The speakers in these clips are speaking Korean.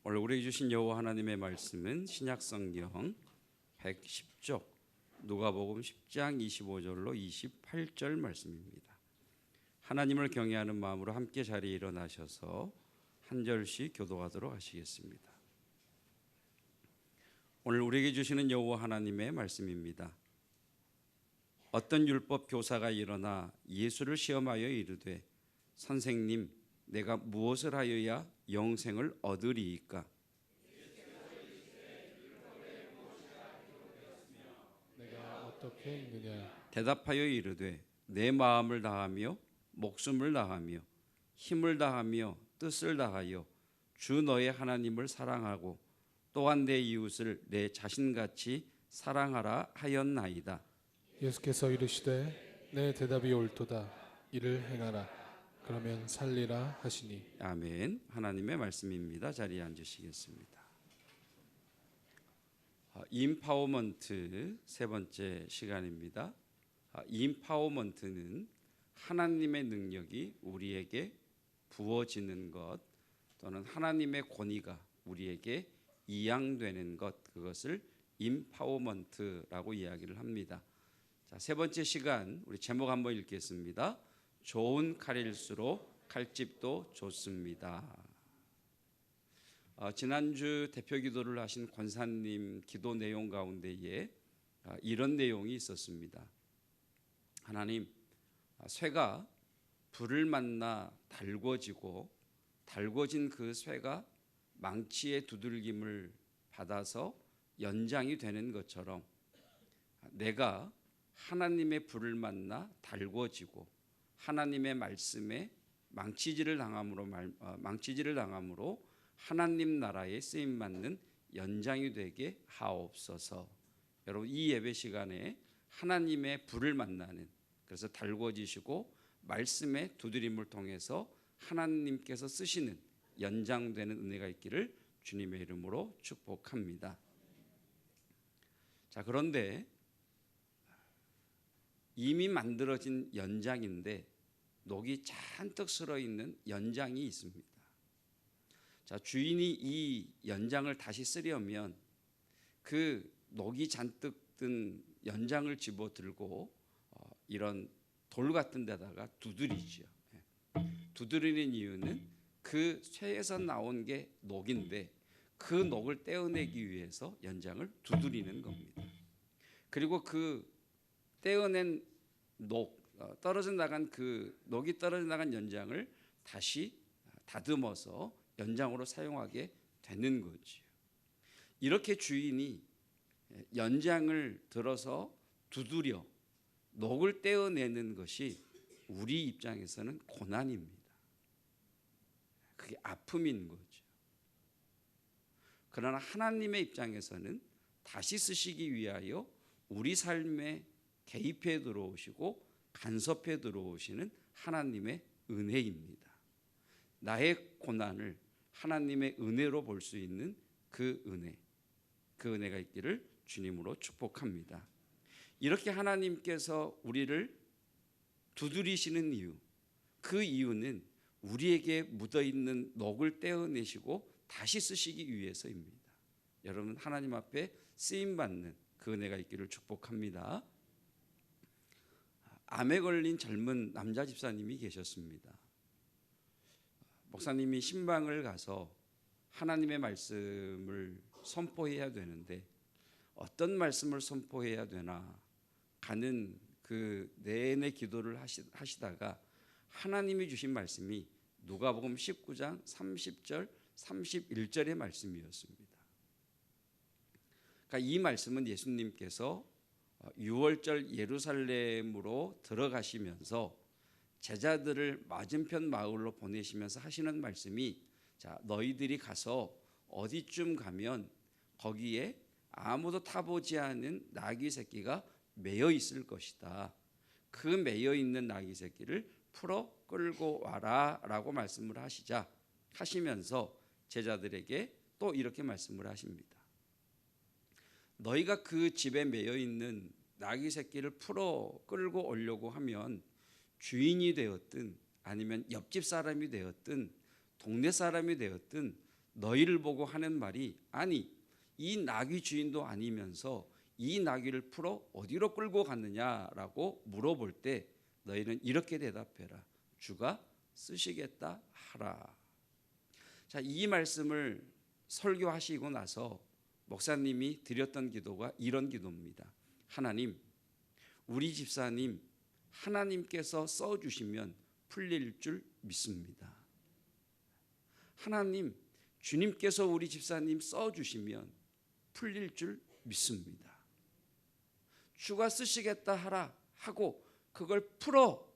오늘 우리에게 주신 여호와 하나님의 말씀은 신약성경 110쪽 누가복음 10장 25절로 28절 말씀입니다. 하나님을 경외하는 마음으로 함께 자리에 일어나셔서 한 절씩 교도하도록 하시겠습니다. 오늘 우리에게 주시는 여호와 하나님의 말씀입니다. 어떤 율법 교사가 일어나 예수를 시험하여 이르되 선생님, 내가 무엇을 하여야 영생을 얻으리이까? 내가 어떻게 읽느냐? 대답하여 이르되 내 마음을 다하며 목숨을 다하며 힘을 다하며 뜻을 다하여 주 너의 하나님을 사랑하고 또한 내 이웃을 내 자신같이 사랑하라 하였나이다. 예수께서 이르시되 내 대답이 옳도다. 이를 행하라. 그러면 살리라 하시니. 아멘. 하나님의 말씀입니다. 자리에 앉으시겠습니다. 임파워먼트 세 번째 시간입니다. 임파워먼트는 하나님의 능력이 우리에게 부어지는 것 또는 하나님의 권위가 우리에게 이양되는 것, 그것을 임파워먼트라고 이야기를 합니다. 자, 세 번째 시간 우리 제목 한번 읽겠습니다. 좋은 칼일수록 칼집도 좋습니다. 지난주 대표 기도를 하신 권사님 기도 내용 가운데에 이런 내용이 있었습니다. 하나님, 쇠가 불을 만나 달궈지고 달궈진 그 쇠가 망치의 두들김을 받아서 연장이 되는 것처럼 내가 하나님의 불을 만나 달궈지고 하나님의 말씀에 망치질을 당함으로 하나님 나라에 쓰임 받는 연장이 되게 하옵소서. 여러분, 이 예배 시간에 하나님의 불을 만나는, 그래서 달궈지시고 말씀의 두드림을 통해서 하나님께서 쓰시는 연장되는 은혜가 있기를 주님의 이름으로 축복합니다. 자, 그런데 이미 만들어진 연장인데 녹이 잔뜩 쓸어 있는 연장이 있습니다. 자, 주인이 이 연장을 다시 쓰려면 그 녹이 잔뜩 든 연장을 집어들고 이런 돌 같은 데다가 두드리죠. 두드리는 이유는 그 쇠에서 나온 게 녹인데 그 녹을 떼어내기 위해서 연장을 두드리는 겁니다. 그리고 그 떼어낸 녹, 떨어져 나간 그 녹이 떨어져 나간 연장을 다시 다듬어서 연장으로 사용하게 되는 거지요. 이렇게 주인이 연장을 들어서 두드려 녹을 떼어내는 것이 우리 입장에서는 고난입니다. 그게 아픔인 거죠. 그러나 하나님의 입장에서는 다시 쓰시기 위하여 우리 삶에 개입해 들어오시고 간섭해 들어오시는 하나님의 은혜입니다. 나의 고난을 하나님의 은혜로 볼 수 있는 그 은혜가 있기를 주님으로 축복합니다. 이렇게 하나님께서 우리를 두드리시는 이유, 그 이유는 우리에게 묻어있는 녹을 떼어내시고 다시 쓰시기 위해서입니다. 여러분, 하나님 앞에 쓰임받는 그 은혜가 있기를 축복합니다. 암에 걸린 젊은 남자 집사님이 계셨습니다. 목사님이 신방을 가서 하나님의 말씀을 선포해야 되는데 어떤 말씀을 선포해야 되나 가는 그 내내 기도를 하시다가 하나님이 주신 말씀이 누가복음 19장 30절 31절의 말씀이었습니다. 그러니까 이 말씀은 예수님께서 6월절 예루살렘으로 들어가시면서 제자들을 맞은편 마을로 보내시면서 하시는 말씀이, 자, 너희들이 가서 어디쯤 가면 거기에 아무도 타보지 않은 나귀 새끼가 매여 있을 것이다. 그 매여 있는 나귀 새끼를 풀어 끌고 와라 라고 말씀을 하시면서 제자들에게 또 이렇게 말씀을 하십니다. 너희가 그 집에 매여 있는 나귀 새끼를 풀어 끌고 오려고 하면 주인이 되었든 아니면 옆집 사람이 되었든 동네 사람이 되었든 너희를 보고 하는 말이 아니 이 나귀 주인도 아니면서 이 나귀를 풀어 어디로 끌고 갔느냐라고 물어볼 때 너희는 이렇게 대답해라. 주가 쓰시겠다 하라. 자, 이 말씀을 설교하시고 나서 목사님이 드렸던 기도가 이런 기도입니다. 하나님, 우리 집사님 하나님께서 써주시면 풀릴 줄 믿습니다. 하나님, 주님께서 우리 집사님 써주시면 풀릴 줄 믿습니다. 주가 쓰시겠다 하라 하고 그걸 풀어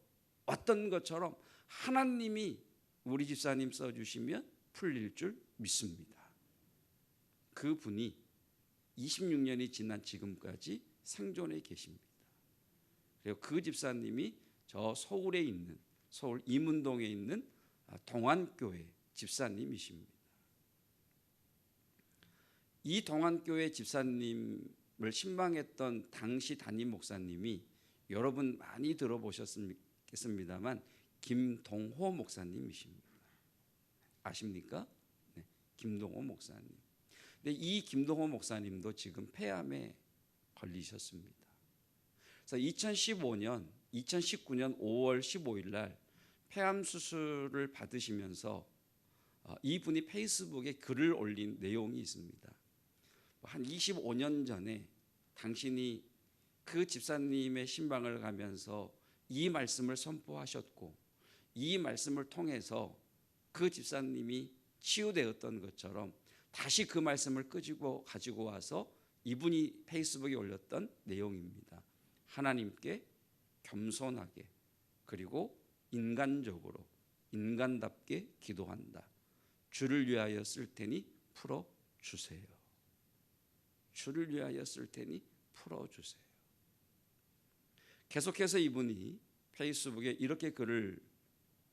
왔던 것처럼 하나님이 우리 집사님 써주시면 풀릴 줄 믿습니다. 그 분이 26년이 지난 지금까지 생존해 계십니다. 그리고 그 집사님이 저 서울에 있는 서울 이문동에 있는 동안교회 집사님이십니다. 이 동안교회 집사님을 신방했던 당시 담임 목사님이 여러분 많이 들어보셨겠습니다만 김동호 목사님이십니다. 아십니까? 네, 김동호 목사님. 근데 이 김동호 목사님도 지금 폐암에 걸리셨습니다. 그래서 2019년 5월 15일 날 폐암 수술을 받으시면서 이분이 페이스북에 글을 올린 내용이 있습니다. 한 25년 전에 당신이 그 집사님의 신방을 가면서 이 말씀을 선포하셨고 이 말씀을 통해서 그 집사님이 치유되었던 것처럼 다시 그 말씀을 가지고 와서 이분이 페이스북에 올렸던 내용입니다. 하나님께 겸손하게 그리고 인간적으로 인간답게 기도한다. 주를 위하여 쓸 테니 풀어주세요. 주를 위하여 쓸 테니 풀어주세요. 계속해서 이분이 페이스북에 이렇게 글을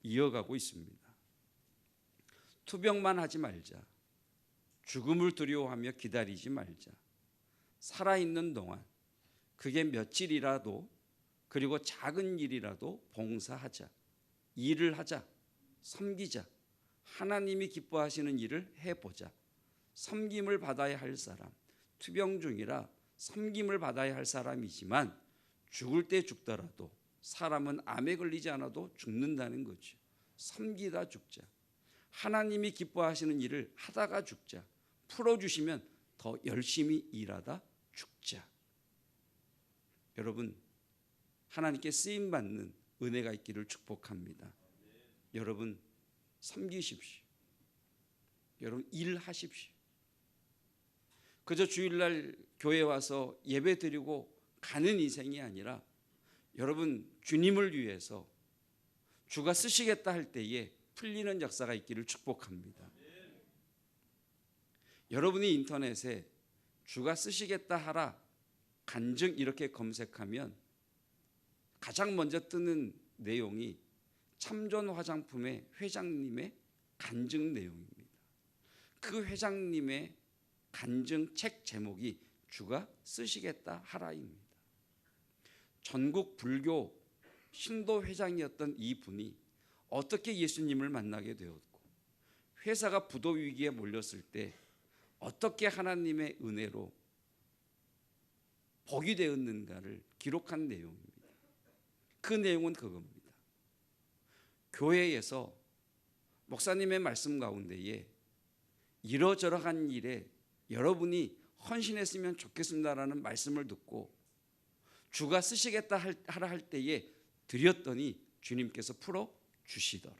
이어가고 있습니다. 투병만 하지 말자. 죽음을 두려워하며 기다리지 말자. 살아있는 동안 그게 며칠이라도 그리고 작은 일이라도 봉사하자. 일을 하자. 섬기자. 하나님이 기뻐하시는 일을 해보자. 섬김을 받아야 할 사람. 투병 중이라 섬김을 받아야 할 사람이지만 죽을 때 죽더라도 사람은 암에 걸리지 않아도 죽는다는 거죠. 섬기다 죽자. 하나님이 기뻐하시는 일을 하다가 죽자. 풀어주시면 더 열심히 일하다 죽자. 여러분, 하나님께 쓰임받는 은혜가 있기를 축복합니다. 여러분, 섬기십시오. 여러분, 일하십시오. 그저 주일날 교회 와서 예배 드리고 가는 인생이 아니라 여러분, 주님을 위해서 주가 쓰시겠다 할 때에 풀리는 역사가 있기를 축복합니다. 여러분이 인터넷에 주가 쓰시겠다 하라 간증 이렇게 검색하면 가장 먼저 뜨는 내용이 참전 화장품의 회장님의 간증 내용입니다. 그 회장님의 간증 책 제목이 주가 쓰시겠다 하라입니다. 전국 불교 신도 회장이었던 이 분이 어떻게 예수님을 만나게 되었고 회사가 부도 위기에 몰렸을 때 어떻게 하나님의 은혜로 복이 되었는가를 기록한 내용입니다. 그 내용은 그겁니다. 교회에서 목사님의 말씀 가운데에 이러저러한 일에 여러분이 헌신했으면 좋겠습니다라는 말씀을 듣고 주가 쓰시겠다 하라 할 때에 드렸더니 주님께서 풀어주시더라.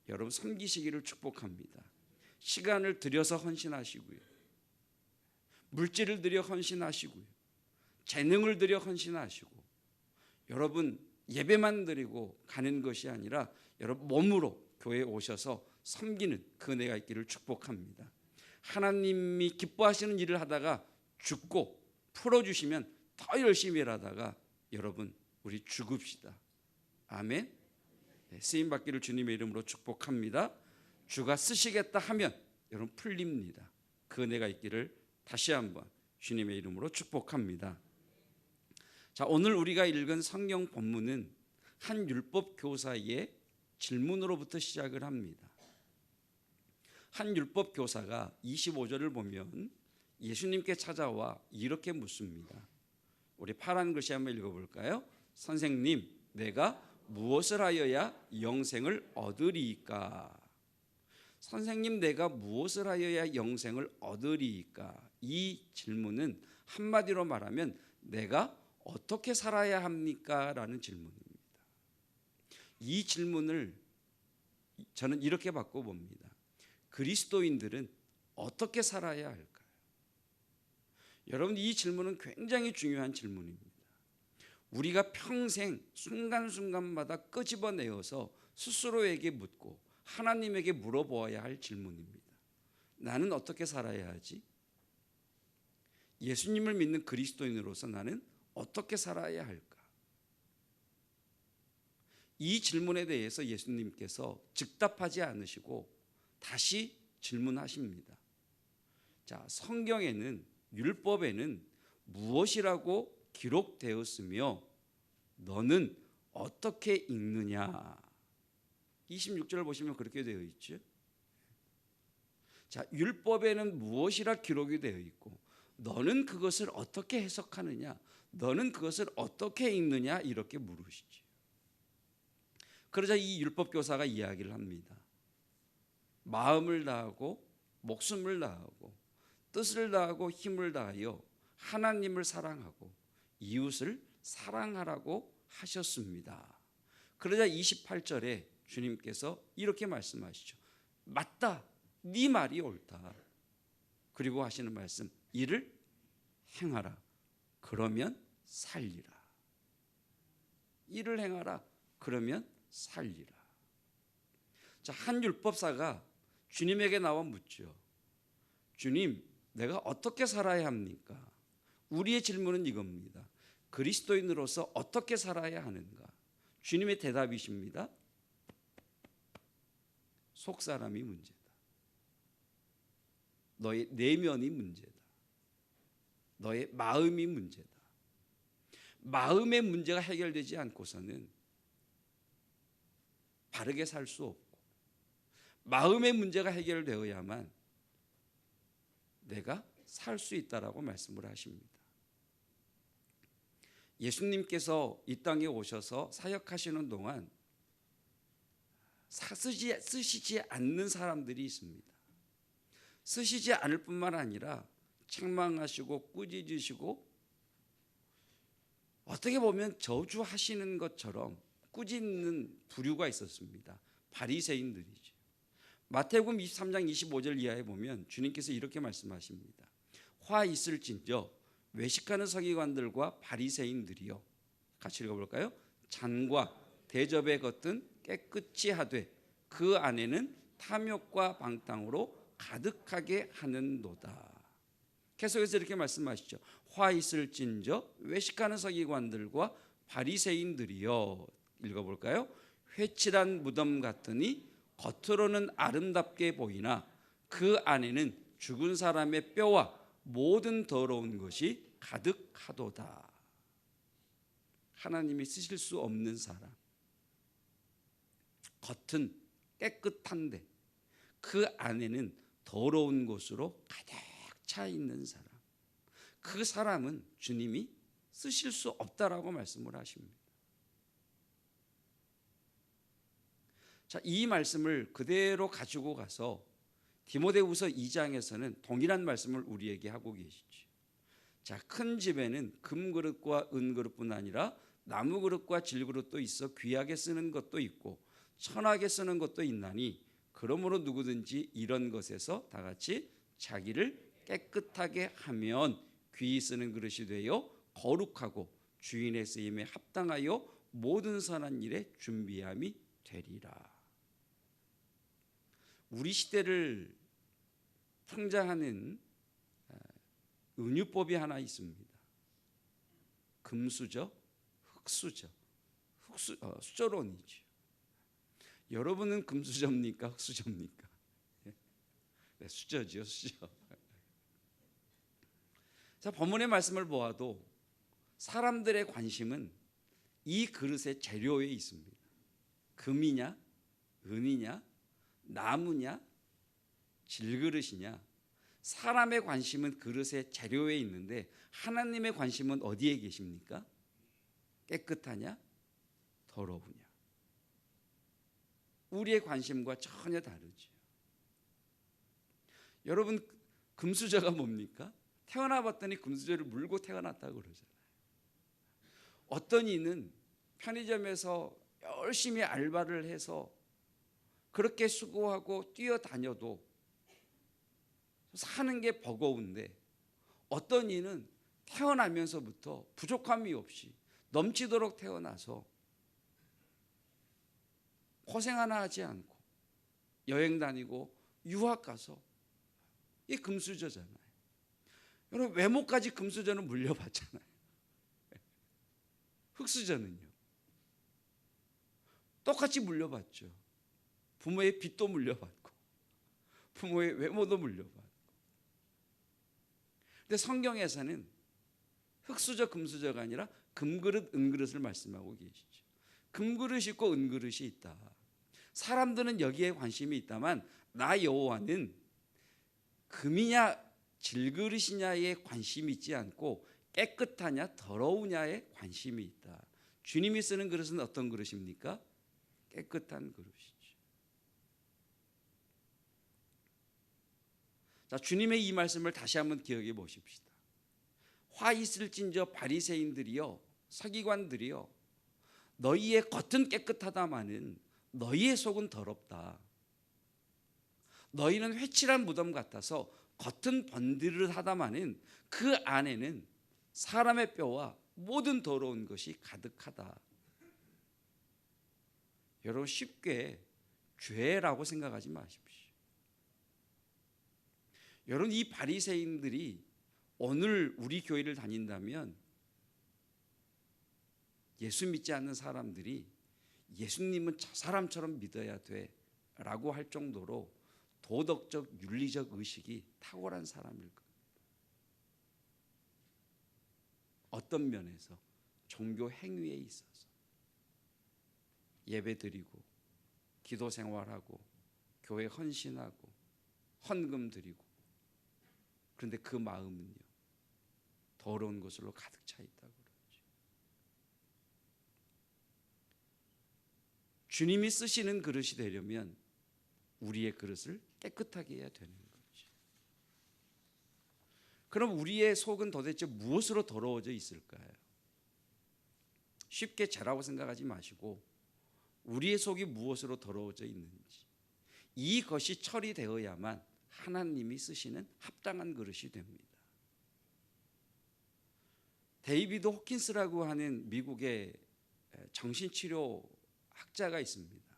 여러분, 섬기시기를 축복합니다. 시간을 들여서 헌신하시고요. 물질을 들여 헌신하시고요. 재능을 들여 헌신하시고 여러분 예배만 드리고 가는 것이 아니라 여러분 몸으로 교회에 오셔서 섬기는 그 은혜가 있기를 축복합니다. 하나님이 기뻐하시는 일을 하다가 죽고 풀어주시면 더 열심히 일하다가 여러분 우리 죽읍시다. 아멘. 쓰임받기를 주님의 이름으로 축복합니다. 주가 쓰시겠다 하면 여러분 풀립니다. 그 은혜가 있기를 다시 한번 주님의 이름으로 축복합니다. 자, 오늘 우리가 읽은 성경 본문은 한 율법 교사의 질문으로부터 시작을 합니다. 한 율법 교사가 25절을 보면 예수님께 찾아와 이렇게 묻습니다. 우리 파란 글씨 한번 읽어볼까요? 선생님, 내가 무엇을 하여야 영생을 얻으리이까? 선생님, 내가 무엇을 하여야 영생을 얻으리이까? 이 질문은 한마디로 말하면 내가 어떻게 살아야 합니까? 라는 질문입니다. 이 질문을 저는 이렇게 바꿔봅니다. 그리스도인들은 어떻게 살아야 할까요? 여러분, 이 질문은 굉장히 중요한 질문입니다. 우리가 평생 순간순간마다 끄집어내어서 스스로에게 묻고 하나님에게 물어보아야 할 질문입니다. 나는 어떻게 살아야 하지? 예수님을 믿는 그리스도인으로서 나는 어떻게 살아야 할까? 이 질문에 대해서 예수님께서 즉답하지 않으시고 다시 질문하십니다. 자, 성경에는, 율법에는 무엇이라고 기록되었으며 너는 어떻게 읽느냐? 26절을 보시면 그렇게 되어 있죠. 자, 율법에는 무엇이라 기록이 되어 있고 너는 그것을 어떻게 해석하느냐? 너는 그것을 어떻게 읽느냐? 이렇게 물으시죠. 그러자 이 율법 교사가 이야기를 합니다. 마음을 다하고 목숨을 다하고 뜻을 다하고 힘을 다하여 하나님을 사랑하고 이웃을 사랑하라고 하셨습니다. 그러자 28절에 주님께서 이렇게 말씀하시죠. 맞다, 네 말이 옳다. 그리고 하시는 말씀, 이를 행하라. 그러면 살리라. 이를 행하라. 그러면 살리라. 자, 한 율법사가 주님에게 나와 묻죠. 주님, 내가 어떻게 살아야 합니까? 우리의 질문은 이겁니다. 그리스도인으로서 어떻게 살아야 하는가? 주님의 대답이십니다. 속사람이 문제다. 너의 내면이 문제다. 너의 마음이 문제다. 마음의 문제가 해결되지 않고서는 바르게 살 수 없고, 마음의 문제가 해결되어야만 내가 살 수 있다라고 말씀을 하십니다. 예수님께서 이 땅에 오셔서 사역하시는 동안 쓰시지 않는 사람들이 있습니다. 쓰시지 않을 뿐만 아니라 책망하시고 꾸짖으시고 어떻게 보면 저주하시는 것처럼 꾸짖는 부류가 있었습니다. 바리새인들이죠. 마태복음 23장 25절 이하에 보면 주님께서 이렇게 말씀하십니다. 화 있을진저 외식하는 서기관들과 바리새인들이요. 같이 읽어볼까요? 잔과 대접에 겉은 깨끗이 하되 그 안에는 탐욕과 방탕으로 가득하게 하는도다. 계속해서 이렇게 말씀하시죠. 화 있을진저 외식하는 서기관들과 바리새인들이요. 읽어볼까요? 회칠한 무덤 같으니 겉으로는 아름답게 보이나 그 안에는 죽은 사람의 뼈와 모든 더러운 것이 가득하도다. 하나님이 쓰실 수 없는 사람, 겉은 깨끗한데 그 안에는 더러운 것으로 가득 차 있는 사람, 그 사람은 주님이 쓰실 수 없다라고 말씀을 하십니다. 자, 이 말씀을 그대로 가지고 가서 디모데후서 2장에서는 동일한 말씀을 우리에게 하고 계시죠. 자, 큰 집에는 금그릇과 은그릇뿐 아니라 나무그릇과 질그릇도 있어 귀하게 쓰는 것도 있고 천하게 쓰는 것도 있나니 그러므로 누구든지 이런 것에서 다 같이 자기를 깨끗하게 하면 귀히 쓰는 그릇이 되어 거룩하고 주인의 쓰임에 합당하여 모든 선한 일에 준비함이 되리라. 우리 시대를 풍자하는 은유법이 하나 있습니다. 금수저, 흑수저, 수저론이죠. 여러분은 금수저입니까? 흑수저입니까? 네, 수저지요, 수저. 자, 본문의 말씀을 보아도 사람들의 관심은 이 그릇의 재료에 있습니다. 금이냐, 은이냐, 나무냐, 질그릇이냐? 사람의 관심은 그릇의 재료에 있는데 하나님의 관심은 어디에 계십니까? 깨끗하냐? 더러우냐? 우리의 관심과 전혀 다르죠. 여러분, 금수저가 뭡니까? 태어나 봤더니 금수저를 물고 태어났다고 그러잖아요. 어떤 이는 편의점에서 열심히 알바를 해서 그렇게 수고하고 뛰어다녀도 사는 게 버거운데, 어떤 이는 태어나면서부터 부족함이 없이 넘치도록 태어나서 고생 하나 하지 않고 여행 다니고 유학 가서, 이 금수저잖아요. 여러분, 외모까지 금수저는 물려봤잖아요. 흙수저는요 똑같이 물려봤죠. 부모의 빚도 물려받고 부모의 외모도 물려받고. 근데 성경에서는 흙수저 금수저가 아니라 금그릇 은그릇을 말씀하고 계시죠. 금그릇이 있고 은그릇이 있다. 사람들은 여기에 관심이 있다만 나 여호와는 금이냐 질그릇이냐에 관심이 있지 않고 깨끗하냐 더러우냐에 관심이 있다. 주님이 쓰는 그릇은 어떤 그릇입니까? 깨끗한 그릇이죠. 자, 주님의 이 말씀을 다시 한번 기억해 보십시다. 화 있을진저 바리새인들이여, 서기관들이여, 너희의 겉은 깨끗하다마는 너희의 속은 더럽다. 너희는 회칠한 무덤 같아서 겉은 번드르하다마는 그 안에는 사람의 뼈와 모든 더러운 것이 가득하다. 여러분, 쉽게 죄라고 생각하지 마십시오. 여러분, 이 바리새인들이 오늘 우리 교회를 다닌다면 예수 믿지 않는 사람들이 예수님은 저 사람처럼 믿어야 돼 라고 할 정도로 도덕적 윤리적 의식이 탁월한 사람일 겁니다. 어떤 면에서? 종교 행위에 있어서 예배 드리고 기도 생활하고 교회 헌신하고 헌금 드리고, 그런데 그 마음은요 더러운 것으로 가득 차 있다고 그러죠. 주님이 쓰시는 그릇이 되려면 우리의 그릇을 깨끗하게 해야 되는 거죠. 그럼 우리의 속은 도대체 무엇으로 더러워져 있을까요? 쉽게 죄라고 생각하지 마시고 우리의 속이 무엇으로 더러워져 있는지, 이것이 처리되어야만 하나님이 쓰시는 합당한 그릇이 됩니다. 데이비드 호킨스라고 하는 미국의 정신치료 학자가 있습니다.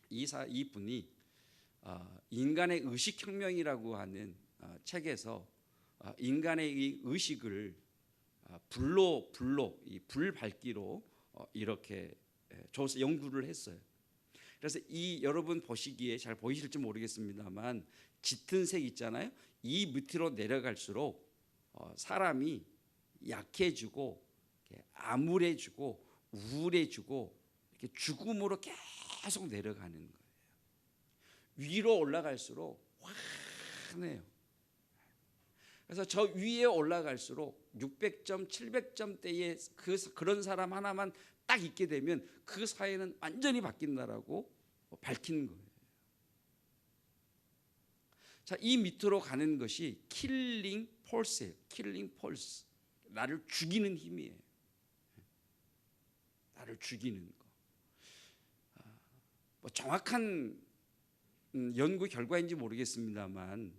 이분이 인간의 의식혁명이라고 하는 책에서 인간의 이 의식을 불로 이 불밝기로 이렇게 연구를 했어요. 그래서 이 여러분 보시기에 잘 보이실지 모르겠습니다만 짙은 색 있잖아요. 이 밑으로 내려갈수록 사람이 약해지고 암울해지고 우울해지고 이렇게 죽음으로 계속 내려가는 거예요. 위로 올라갈수록 환해요. 그래서 저 위에 올라갈수록 600점, 700점대의 그런 사람 하나만 딱 있게 되면 그 사회는 완전히 바뀐다라고 밝힌 거예요. 자, 이 밑으로 가는 것이 킬링 폴스예요. 킬링 폴스. 나를 죽이는 힘이에요. 나를 죽이는 거. 뭐 정확한 연구 결과인지 모르겠습니다만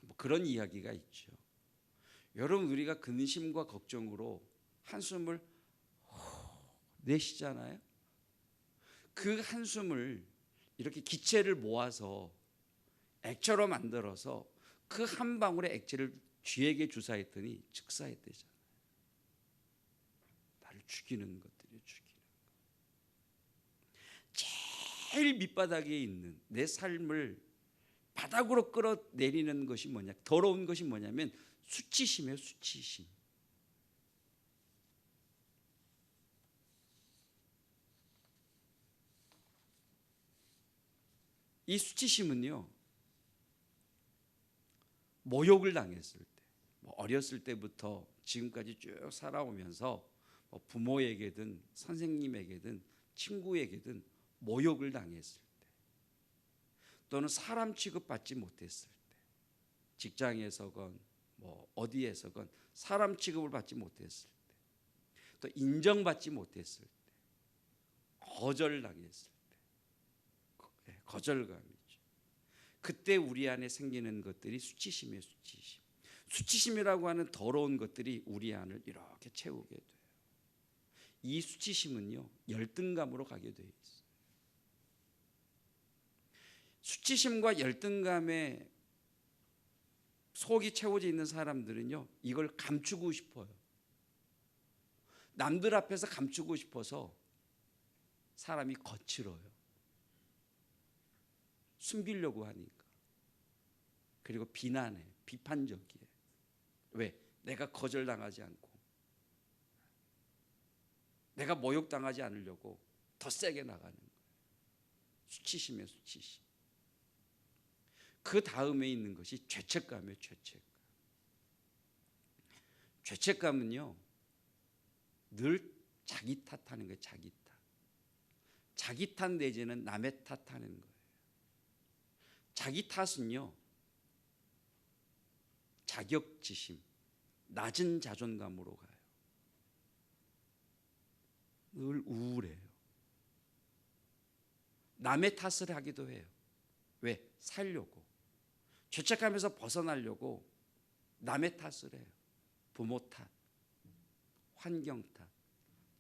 뭐 그런 이야기가 있죠. 여러분, 우리가 근심과 걱정으로 한숨을 내쉬잖아요. 그 한숨을 이렇게 기체를 모아서 액체로 만들어서 그 한 방울의 액체를 쥐에게 주사했더니 즉사했대잖아요. 나를 죽이는 것들이 죽이는 것. 제일 밑바닥에 있는 내 삶을 바닥으로 끌어내리는 것이 뭐냐? 더러운 것이 뭐냐면 수치심이에요. 수치심. 이 수치심은요, 모욕을 당했을 때, 어렸을 때부터 지금까지 쭉 살아오면서 부모에게든 선생님에게든 친구에게든 모욕을 당했을 때, 또는 사람 취급받지 못했을 때, 직장에서건 어디에서건 사람 취급을 받지 못했을 때, 또 인정받지 못했을 때, 거절당했을 때, 거절감이죠. 그때 우리 안에 생기는 것들이 수치심이에요. 수치심. 수치심이라고 하는 더러운 것들이 우리 안을 이렇게 채우게 돼요. 이 수치심은요, 열등감으로 가게 돼 있어요. 수치심과 열등감에 속이 채워져 있는 사람들은요, 이걸 감추고 싶어요. 남들 앞에서 감추고 싶어서 사람이 거칠어요. 숨기려고 하니까. 그리고 비난해, 비판적이에요. 왜? 내가 거절당하지 않고, 내가 모욕당하지 않으려고 더 세게 나가는 거예요. 수치심이에요, 수치심. 그 다음에 있는 것이 죄책감이에요, 죄책감. 죄책감은요, 늘 자기 탓하는 거예요, 자기 탓. 자기 탓 내지는 남의 탓하는 거예요. 자기 탓은요, 자격지심, 낮은 자존감으로 가요. 늘 우울해요. 남의 탓을 하기도 해요. 왜? 살려고. 죄책감에서 벗어나려고 남의 탓을 해요. 부모 탓, 환경 탓,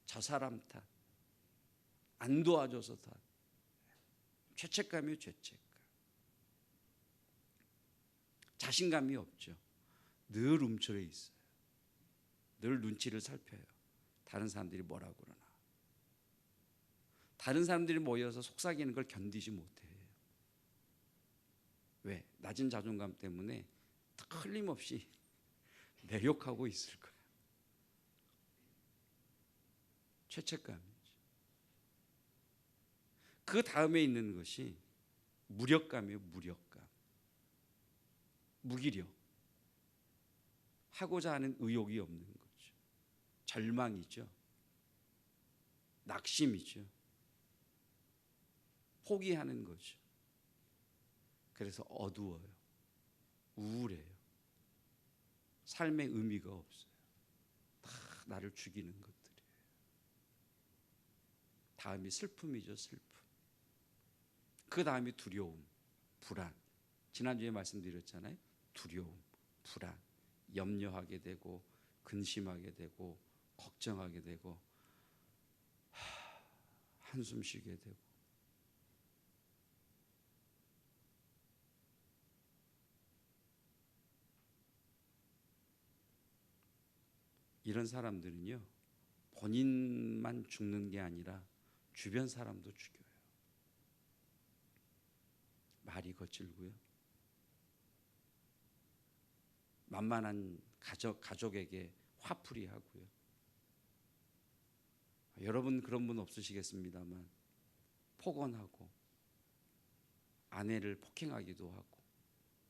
저 사람 탓, 안 도와줘서 탓. 죄책감이에요, 죄책감. 자신감이 없죠. 늘 움츠러 있어요. 늘 눈치를 살펴요. 다른 사람들이 뭐라고 그러나. 다른 사람들이 모여서 속삭이는 걸 견디지 못해요. 왜? 낮은 자존감 때문에 틀림없이 내 욕하고 있을 거예요. 죄책감이죠. 그 다음에 있는 것이 무력감이에요. 무력감. 무기력. 하고자 하는 의욕이 없는 거죠. 절망이죠. 낙심이죠. 포기하는 거죠. 그래서 어두워요. 우울해요. 삶의 의미가 없어요. 다 나를 죽이는 것들이에요. 다음이 슬픔이죠. 슬픔. 그 다음이 두려움, 불안. 지난주에 말씀드렸잖아요. 두려움, 불안. 염려하게 되고 근심하게 되고 걱정하게 되고 한숨 쉬게 되고. 이런 사람들은요, 본인만 죽는 게 아니라 주변 사람도 죽여요. 말이 거칠고요. 만만한 가족에게 화풀이 하고요. 여러분 그런 분 없으시겠습니다만 폭언하고 아내를 폭행하기도 하고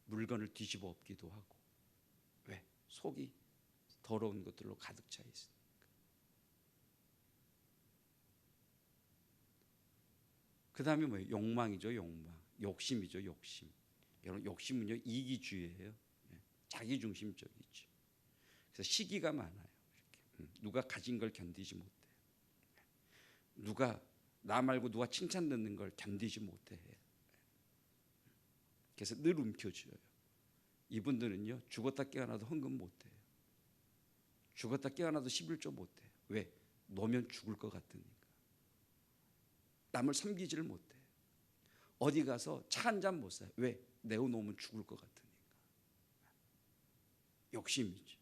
물건을 뒤집어 엎기도 하고. 왜? 속이 더러운 것들로 가득 차 있으니까. 그 다음에 뭐예요? 욕망이죠. 욕망. 욕심이죠. 욕심. 여러분 욕심은요, 이기주의예요. 자기중심적이죠. 그래서 시기가 많아요. 이렇게. 누가 가진 걸 견디지 못해요. 누가 나 말고 누가 칭찬 듣는 걸 견디지 못해요. 그래서 늘 움켜쥐어요. 이분들은요, 죽었다 깨어나도 헌금 못해요. 죽었다 깨어나도 11조 못해요. 왜? 놓으면 죽을 것 같으니까. 남을 섬기지를 못해요. 어디 가서 차 한 잔 못 사요. 왜? 내어놓으면 죽을 것 같으니까. 욕심이죠.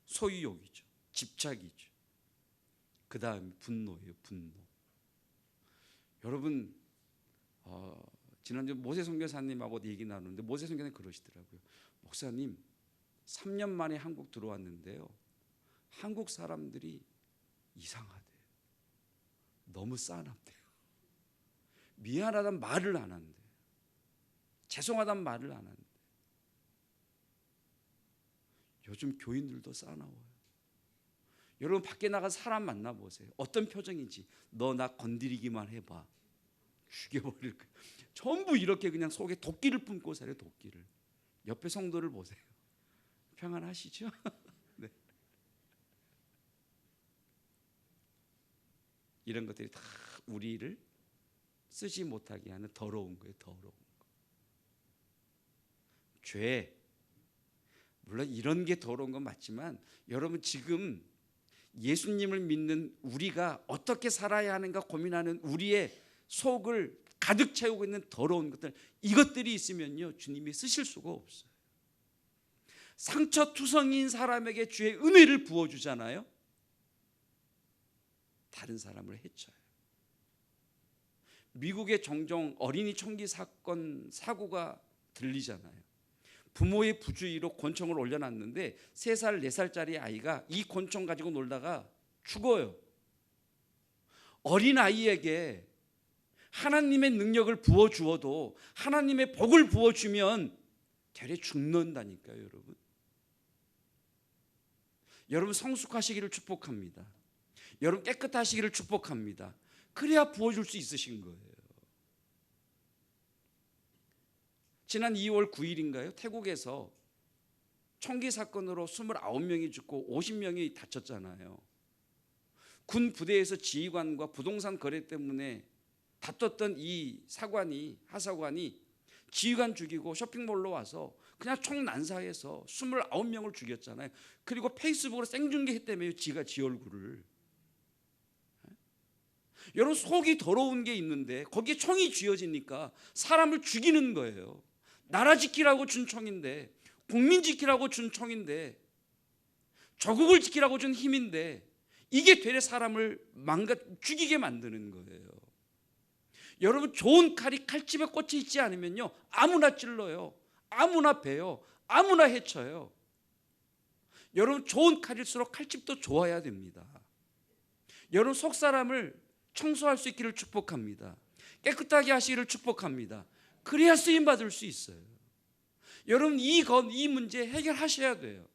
소유욕이죠. 집착이죠. 그 다음에 분노예요. 분노. 여러분 지난주 모세 선교사님하고 얘기 나누는데 모세 선교사님 그러시더라고요. 목사님 3년 만에 한국 들어왔는데요, 한국 사람들이 이상하대요. 너무 싸납대요. 미안하다는 말을 안 한대요. 죄송하단 말을 안 하는데 요즘 교인들도 싸나워요. 여러분 밖에 나가 사람 만나보세요. 어떤 표정인지. 너 나 건드리기만 해봐 죽여버릴 거야. 전부 이렇게 그냥 속에 도끼를 품고 살아요. 도끼를. 옆에 성도를 보세요. 평안하시죠? 네. 이런 것들이 다 우리를 쓰지 못하게 하는 더러운 거예요. 더러운 거. 죄. 물론 이런 게 더러운 건 맞지만 여러분 지금 예수님을 믿는 우리가 어떻게 살아야 하는가 고민하는 우리의 속을 가득 채우고 있는 더러운 것들, 이것들이 있으면요 주님이 쓰실 수가 없어요. 상처투성이인 사람에게 주의 은혜를 부어주잖아요. 다른 사람을 해쳐요. 미국에 종종 어린이 총기 사건 사고가 들리잖아요. 부모의 부주의로 곤충을 올려놨는데 3살, 4살짜리 아이가 이 곤충 가지고 놀다가 죽어요. 어린아이에게 하나님의 능력을 부어주어도 하나님의 복을 부어주면 되레 죽는다니까요. 여러분. 여러분 성숙하시기를 축복합니다. 여러분 깨끗하시기를 축복합니다. 그래야 부어줄 수 있으신 거예요. 지난 2월 9일인가요? 태국에서 총기 사건으로 29명이 죽고 50명이 다쳤잖아요. 군 부대에서 지휘관과 부동산 거래 때문에 다퉜던 이 하사관이 지휘관 죽이고 쇼핑몰로 와서 그냥 총 난사해서 29명을 죽였잖아요. 그리고 페이스북으로 생중계했다며요. 지가 지 얼굴을. 여러분 속이 더러운 게 있는데 거기에 총이 쥐어지니까 사람을 죽이는 거예요. 나라 지키라고 준 총인데, 국민 지키라고 준 총인데, 조국을 지키라고 준 힘인데 이게 되레 사람을 죽이게 만드는 거예요. 여러분 좋은 칼이 칼집에 꽂혀 있지 않으면요 아무나 찔러요. 아무나 베요. 아무나 해쳐요. 여러분 좋은 칼일수록 칼집도 좋아야 됩니다. 여러분 속 사람을 청소할 수 있기를 축복합니다. 깨끗하게 하시기를 축복합니다. 그래야 쓰임 받을 수 있어요. 여러분 이 문제 해결하셔야 돼요.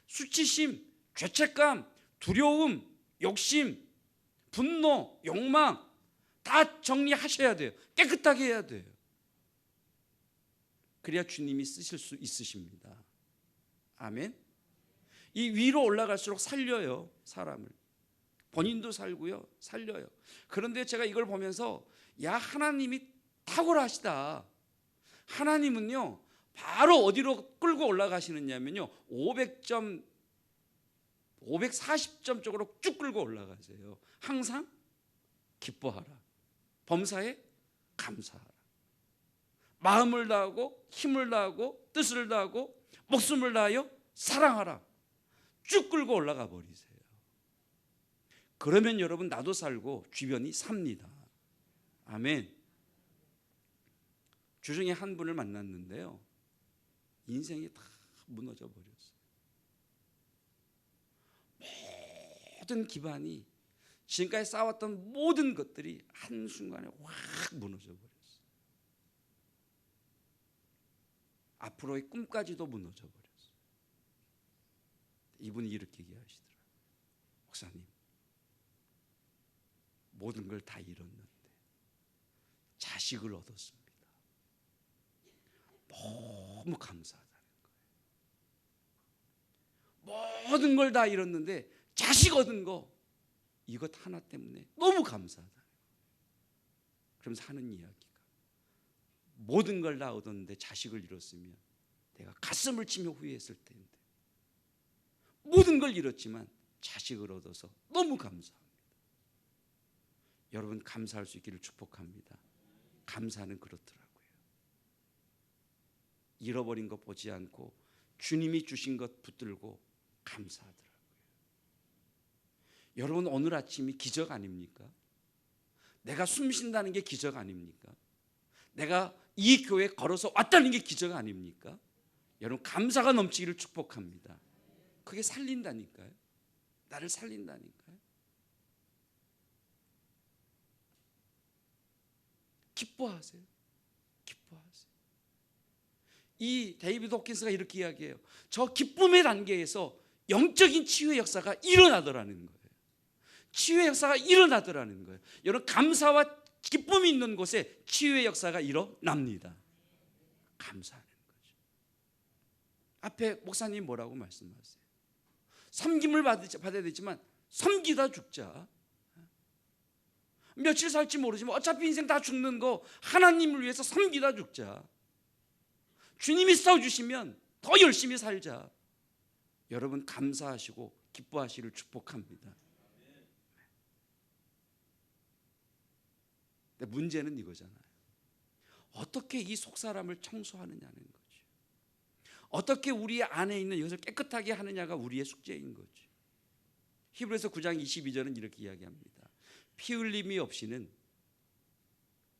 수치심, 죄책감, 두려움, 욕심, 분노, 욕망 다 정리하셔야 돼요. 깨끗하게 해야 돼요. 그래야 주님이 쓰실 수 있으십니다. 아멘. 이 위로 올라갈수록 살려요. 사람을. 본인도 살고요. 살려요. 그런데 제가 이걸 보면서 야 하나님이 탁월하시다. 하나님은요 바로 어디로 끌고 올라가시느냐면요 540점 쪽으로 쭉 끌고 올라가세요. 항상 기뻐하라. 범사에 감사하라. 마음을 다하고 힘을 다하고 뜻을 다하고 목숨을 다하여 사랑하라. 쭉 끌고 올라가 버리세요. 그러면 여러분 나도 살고 주변이 삽니다. 아멘. 주중에 한 분을 만났는데요 인생이 다 무너져 버렸어요. 모든 기반이 지금까지 쌓았던 모든 것들이 한순간에 확 무너져 버렸어요. 앞으로의 꿈까지도 무너져 버렸어요. 이분이 이렇게 얘기하시더라고요. 목사님 모든 걸 다 잃었는데 자식을 얻었습니다. 너무 감사하다는 거예요. 모든 걸 다 잃었는데 자식 얻은 거 이것 하나 때문에 너무 감사하다는 거예요. 그러면서 하는 이야기가 모든 걸 다 얻었는데 자식을 잃었으면 내가 가슴을 치며 후회했을 텐데 모든 걸 잃었지만 자식을 얻어서 너무 감사합니다. 여러분 감사할 수 있기를 축복합니다. 감사는 그렇더라고요. 잃어버린 것 보지 않고 주님이 주신 것 붙들고 감사하더라고요. 여러분 오늘 아침이 기적 아닙니까? 내가 숨 쉰다는 게 기적 아닙니까? 내가 이 교회에 걸어서 왔다는 게 기적 아닙니까? 여러분 감사가 넘치기를 축복합니다. 그게 살린다니까요. 나를 살린다니까요. 기뻐하세요. 기뻐하세요. 이 데이비드 호킨스가 이렇게 이야기해요. 저 기쁨의 단계에서 영적인 치유의 역사가 일어나더라는 거예요. 치유의 역사가 일어나더라는 거예요. 여러분, 감사와 기쁨이 있는 곳에 치유의 역사가 일어납니다. 감사하는 거죠. 앞에 목사님 뭐라고 말씀하세요? 섬김을 받아야 되지만 섬기다 죽자. 며칠 살지 모르지만 어차피 인생 다 죽는 거 하나님을 위해서 섬기다 죽자. 주님이 써주시면 더 열심히 살자. 여러분, 감사하시고 기뻐하시기를 축복합니다. 근데 문제는 이거잖아요. 어떻게 이 속사람을 청소하느냐는 거죠. 어떻게 우리 안에 있는 이것을 깨끗하게 하느냐가 우리의 숙제인 거죠. 히브리서 9장 22절은 이렇게 이야기합니다. 피 흘림이 없이는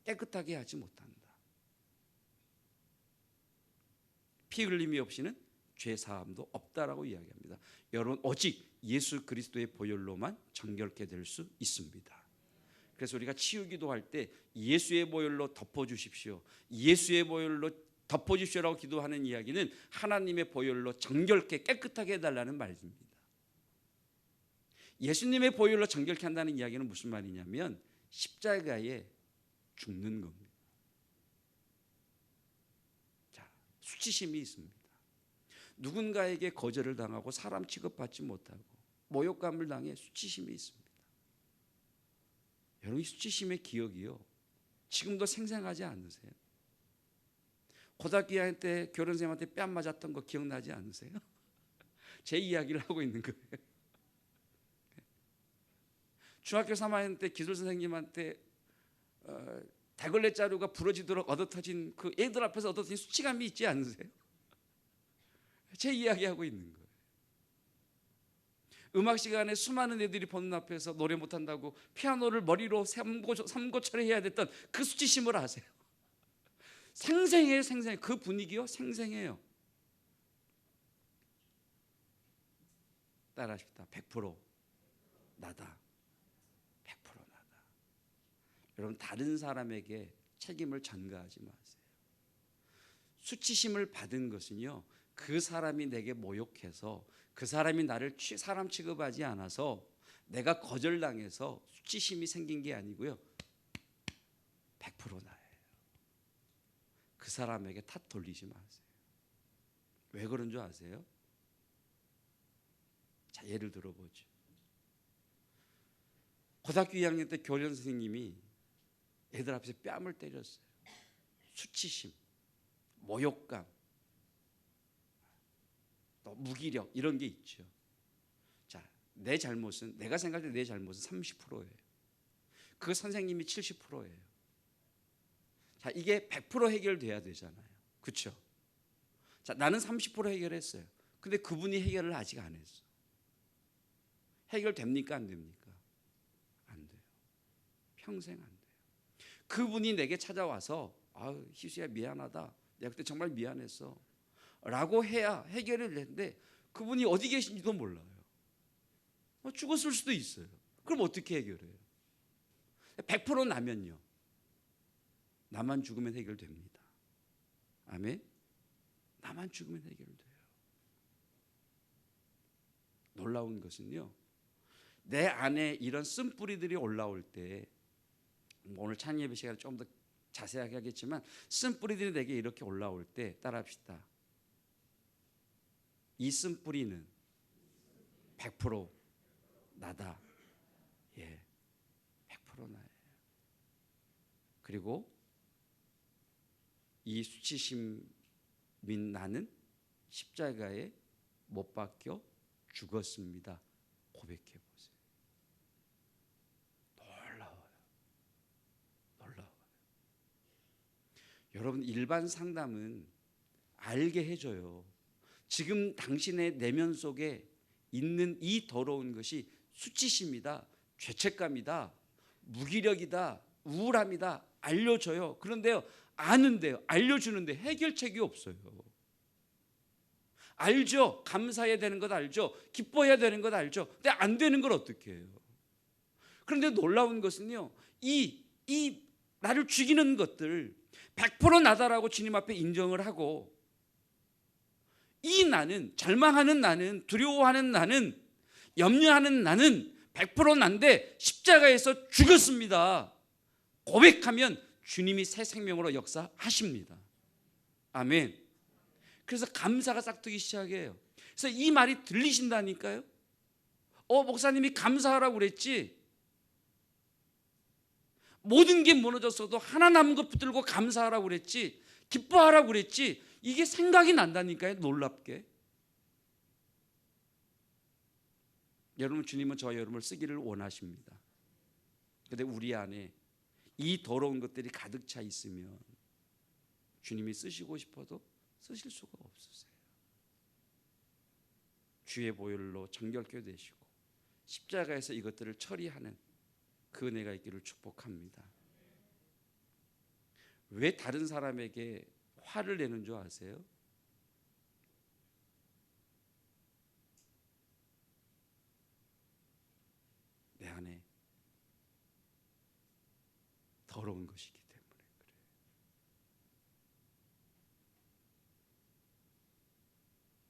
깨끗하게 하지 못한다. 피 흘림이 없이는 죄 사함도 없다라고 이야기합니다. 여러분, 오직 예수 그리스도의 보혈로만 정결케 될 수 있습니다. 그래서 우리가 치유기도 할 때 예수의 보혈로 덮어주십시오, 예수의 보혈로 덮어주십시오라고 기도하는 이야기는 하나님의 보혈로 정결케 깨끗하게 해달라는 말입니다. 예수님의 보혈로 정결케 한다는 이야기는 무슨 말이냐면 십자가에 죽는 겁니다. 자, 수치심이 있습니다. 누군가에게 거절을 당하고 사람 취급받지 못하고 모욕감을 당해 수치심이 있습니다. 여러분, 이 수치심의 기억이요, 지금도 생생하지 않으세요? 고등학교 2학년 때 교련선생님한테 뺨 맞았던 거 기억나지 않으세요? 제 이야기를 하고 있는 거예요. 중학교 3학년 때 기술선생님한테 대걸레 자루가 부러지도록 얻어터진 그 애들 앞에서 얻어터진 수치감이 있지 않으세요? 제 이야기하고 있는 거예요. 음악 시간에 수많은 애들이 보는 앞에서 노래 못한다고 피아노를 머리로 삼고초래 해야 됐던 그 수치심을 아세요? 생생해요. 생생해. 그 분위기요, 생생해요. 따라하십시다. 100% 나다. 100% 나다. 여러분, 다른 사람에게 책임을 전가하지 마세요. 수치심을 받은 것은요, 그 사람이 내게 모욕해서, 그 사람이 나를 사람 취급하지 않아서, 내가 거절당해서 수치심이 생긴 게 아니고요, 100% 나예요. 그 사람에게 탓 돌리지 마세요. 왜 그런 줄 아세요? 자, 예를 들어보죠. 고등학교 2학년 때 교련 선생님이 애들 앞에서 뺨을 때렸어요. 수치심, 모욕감, 또 무기력, 이런 게 있죠. 자, 내 잘못은, 내가 생각할 때 내 잘못은 30%예요. 그 선생님이 70%예요. 자, 이게 100% 해결돼야 되잖아요. 그렇죠? 자, 나는 30% 해결했어요. 근데 그분이 해결을 아직 안 했어. 해결됩니까? 안 됩니까? 안 돼요. 평생 안 돼요. 그분이 내게 찾아와서 희수야 미안하다, 내가 그때 정말 미안했어 라고 해야 해결을 했는데, 그분이 어디 계신지도 몰라요. 죽었을 수도 있어요. 그럼 어떻게 해결해요? 100% 나면요, 나만 죽으면 해결됩니다. 아멘. 나만 죽으면 해결돼요. 놀라운 것은요, 내 안에 이런 쓴뿌리들이 올라올 때, 오늘 찬예배 시간에 좀 더 자세하게 하겠지만, 쓴뿌리들이 내게 이렇게 올라올 때 따라합시다. 이 쓴뿌리는 100% 나다. 예, 100% 나예요. 그리고 이 수치심인 나는 십자가에 못 박혀 죽었습니다. 고백해 보세요. 놀라워요. 놀라워요. 여러분, 일반 상담은 알게 해줘요. 지금 당신의 내면 속에 있는 이 더러운 것이 수치심이다, 죄책감이다, 무기력이다, 우울함이다 알려줘요. 그런데요, 아는데요, 알려주는데 해결책이 없어요. 알죠. 감사해야 되는 것 알죠. 기뻐해야 되는 것 알죠. 근데 안 되는 걸 어떻게 해요? 그런데 놀라운 것은요, 이 나를 죽이는 것들 100% 나다라고 주님 앞에 인정을 하고, 이 나는, 절망하는 나는, 두려워하는 나는, 염려하는 나는 100% 난데 십자가에서 죽었습니다. 고백하면 주님이 새 생명으로 역사하십니다. 아멘. 그래서 감사가 싹트기 시작해요. 그래서 이 말이 들리신다니까요. 목사님이 감사하라고 그랬지. 모든 게 무너졌어도 하나 남은 것 붙들고 감사하라고 그랬지. 기뻐하라고 그랬지. 이게 생각이 난다니까요. 놀랍게. 여러분, 주님은 저와 여러분을 쓰기를 원하십니다. 그런데 우리 안에 이 더러운 것들이 가득 차 있으면 주님이 쓰시고 싶어도 쓰실 수가 없으세요. 주의 보혈로 정결케 되시고 십자가에서 이것들을 처리하는 그 은혜가 있기를 축복합니다. 왜 다른 사람에게 화를 내는 줄 아세요? 내 안에 더러운 것이기 때문에 그래요.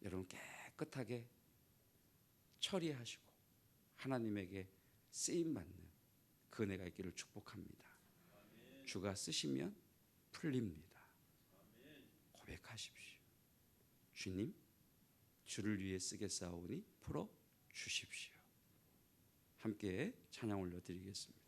여러분, 깨끗하게 처리하시고 하나님에게 쓰임받는 그 은혜가 있기를 축복합니다. 주가 쓰시면 풀립니다. 고백하십시오. 주님, 주를 위해 쓰겠사오니 풀어 주십시오. 함께 찬양 올려드리겠습니다.